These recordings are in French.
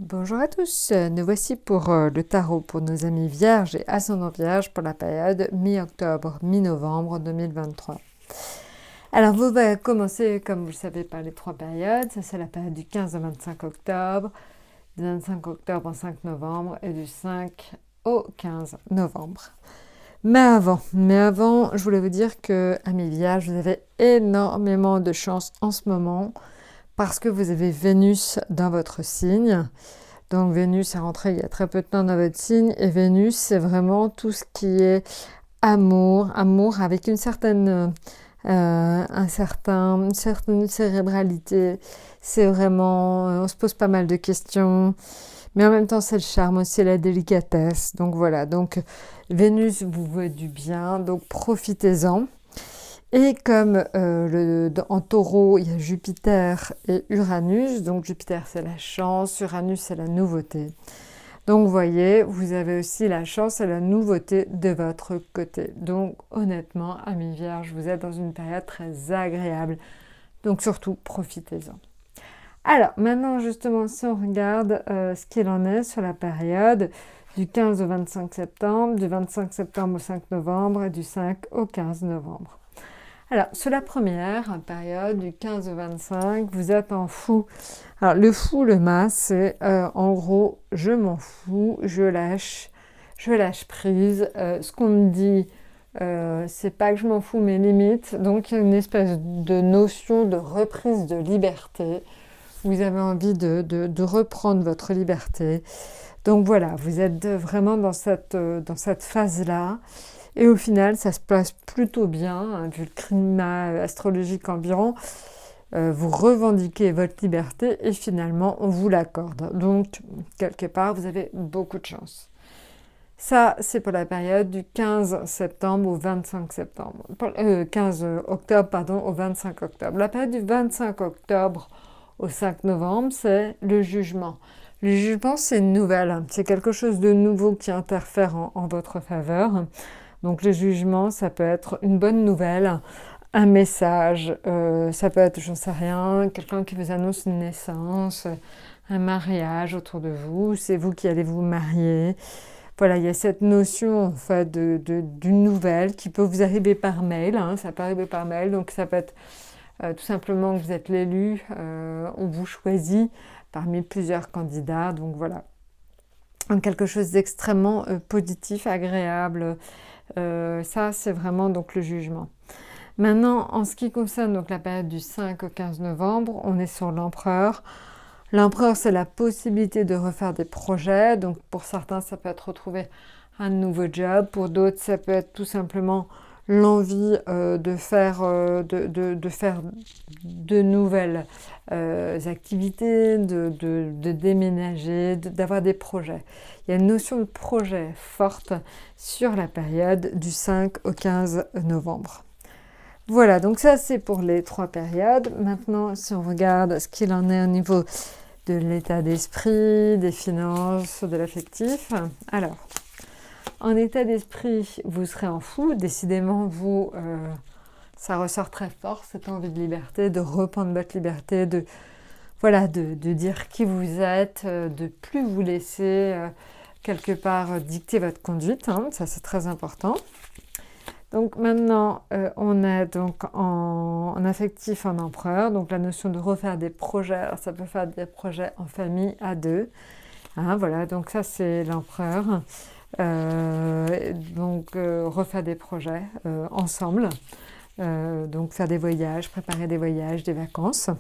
Bonjour à tous, nous voici pour le tarot pour nos amis vierges et ascendant vierge pour la période mi-octobre, mi-novembre 2023. Alors vous allez commencer, comme vous le savez, par les trois périodes. Ça c'est la période du 15 au 25 octobre, du 25 octobre au 5 novembre et du 5 au 15 novembre. Mais avant, je voulais vous dire que, amis vierges, vous avez énormément de chance en ce moment parce que vous avez Vénus dans votre signe. Donc Vénus est rentrée il y a très peu de temps dans votre signe et Vénus c'est vraiment tout ce qui est amour avec une certaine cérébralité. C'est vraiment, on se pose pas mal de questions, mais en même temps c'est le charme aussi, la délicatesse. Donc voilà, donc Vénus vous veut du bien, donc profitez-en. Et comme en taureau, il y a Jupiter et Uranus, donc Jupiter c'est la chance, Uranus c'est la nouveauté. Donc vous voyez, vous avez aussi la chance et la nouveauté de votre côté. Donc honnêtement, amis vierges, vous êtes dans une période très agréable. Donc surtout, profitez-en. Alors maintenant justement, si on regarde ce qu'il en est sur la période du 15 au 25 septembre, du 25 septembre au 5 novembre et du 5 au 15 novembre. Alors, sur la première période, du 15 au 25, vous êtes en fou. Alors, le fou, le mas, c'est en gros, je m'en fous, je lâche prise. Ce qu'on me dit, c'est pas que je m'en fous, mais limite. Donc, il y a une espèce de notion de reprise de liberté. Vous avez envie de reprendre votre liberté. Donc voilà, vous êtes vraiment dans cette phase-là. Et au final, ça se passe plutôt bien, hein, vu le climat astrologique ambiant. Vous revendiquez votre liberté et finalement, on vous l'accorde. Donc, quelque part, vous avez beaucoup de chance. Ça, c'est pour la période du 15 septembre au 25 septembre. 15 octobre, pardon, au 25 octobre. La période du 25 octobre au 5 novembre, c'est le jugement. Le jugement, c'est une nouvelle. C'est quelque chose de nouveau qui interfère en votre faveur. Donc le jugement, ça peut être une bonne nouvelle, un message, ça peut être, j'en sais rien, quelqu'un qui vous annonce une naissance, un mariage autour de vous, c'est vous qui allez vous marier. Voilà, il y a cette notion en fait d'une nouvelle qui peut vous arriver par mail, hein, ça peut arriver par mail, donc ça peut être tout simplement que vous êtes l'élu, on vous choisit parmi plusieurs candidats, donc voilà. Quelque chose d'extrêmement positif, agréable. Ça, c'est vraiment donc le jugement. Maintenant, en ce qui concerne donc la période du 5 au 15 novembre, on est sur l'empereur. L'empereur, c'est la possibilité de refaire des projets. Donc pour certains, ça peut être retrouver un nouveau job. Pour d'autres, ça peut être tout simplement l'envie de faire de nouvelles activités, de déménager, d'avoir des projets. Il y a une notion de projet forte sur la période du 5 au 15 novembre. Voilà, donc ça c'est pour les trois périodes. Maintenant, si on regarde ce qu'il en est au niveau de l'état d'esprit, des finances, de l'affectif. Alors, en état d'esprit, vous serez en fou. Décidément, vous, ça ressort très fort, cette envie de liberté, de reprendre votre liberté, de dire qui vous êtes, de plus vous laisser quelque part dicter votre conduite. Hein, ça, c'est très important. Donc maintenant, on est donc en affectif, en empereur. Donc la notion de refaire des projets. Alors, ça peut faire des projets en famille, à deux. Hein, voilà, donc ça, c'est l'empereur. Refaire des projets ensemble, donc faire des voyages, préparer des voyages, des vacances.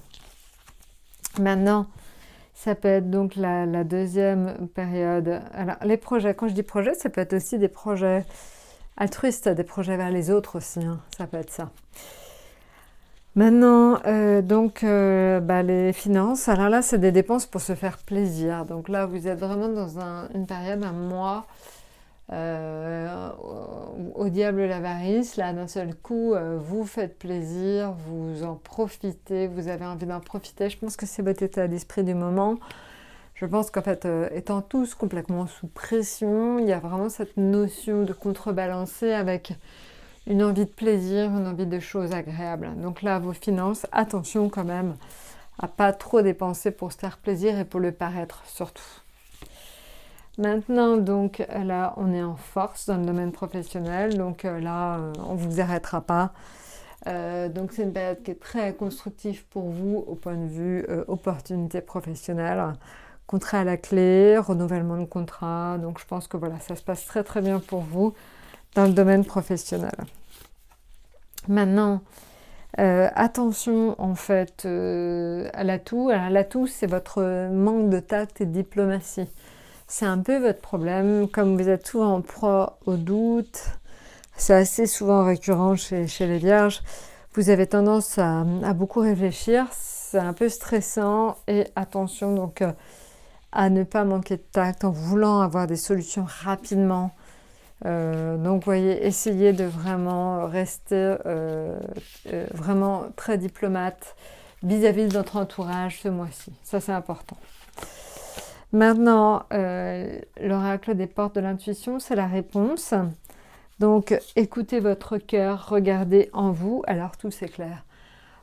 Maintenant, ça peut être donc la deuxième période. Alors les projets, quand je dis projets, ça peut être aussi des projets altruistes, des projets vers les autres aussi, hein, ça peut être ça. Maintenant, les finances, alors là, c'est des dépenses pour se faire plaisir. Donc là, vous êtes vraiment dans une période, un mois, au diable l'avarice. Là, d'un seul coup, vous faites plaisir, vous en profitez, vous avez envie d'en profiter. Je pense que c'est votre état d'esprit du moment. Je pense qu'en fait, étant tous complètement sous pression, il y a vraiment cette notion de contrebalancer avec une envie de plaisir, une envie de choses agréables. Donc là, vos finances, attention quand même à pas trop dépenser pour se faire plaisir et pour le paraître surtout. Maintenant, donc là, on est en force dans le domaine professionnel, donc là, on ne vous arrêtera pas. Donc c'est une période qui est très constructive pour vous au point de vue opportunité professionnelle. Contrat à la clé, renouvellement de contrat, donc je pense que voilà, ça se passe très très bien pour vous dans le domaine professionnel. Maintenant, attention en fait à l'atout. Alors l'atout, c'est votre manque de tact et de diplomatie. C'est un peu votre problème, comme vous êtes souvent en proie au doute, c'est assez souvent récurrent chez les vierges, vous avez tendance à beaucoup réfléchir, c'est un peu stressant et attention donc à ne pas manquer de tact en voulant avoir des solutions rapidement. Donc vous voyez, essayez de vraiment rester vraiment très diplomate vis-à-vis de votre entourage ce mois-ci, ça c'est important. Maintenant, l'oracle des portes de l'intuition, c'est la réponse. Donc, écoutez votre cœur, regardez en vous, alors tout s'éclaire.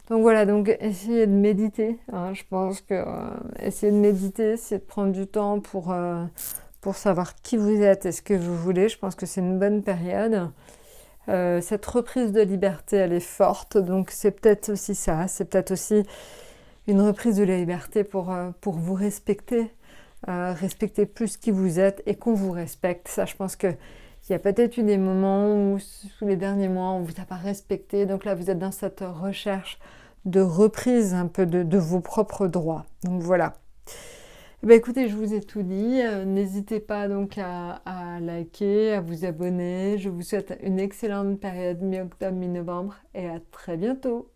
Donc voilà, donc essayez de méditer. Hein, je pense que essayez de méditer, essayez de prendre du temps pour savoir qui vous êtes et ce que vous voulez. Je pense que c'est une bonne période. Cette reprise de liberté, elle est forte, donc c'est peut-être aussi ça. C'est peut-être aussi une reprise de la liberté pour vous respecter. Respecter plus qui vous êtes et qu'on vous respecte. Ça, je pense qu'il y a peut-être eu des moments où, sous les derniers mois, on ne vous a pas respecté. Donc là, vous êtes dans cette recherche de reprise un peu de vos propres droits. Donc voilà. Eh bien, écoutez, je vous ai tout dit. N'hésitez pas donc à liker, à vous abonner. Je vous souhaite une excellente période mi-octobre, mi-novembre et à très bientôt.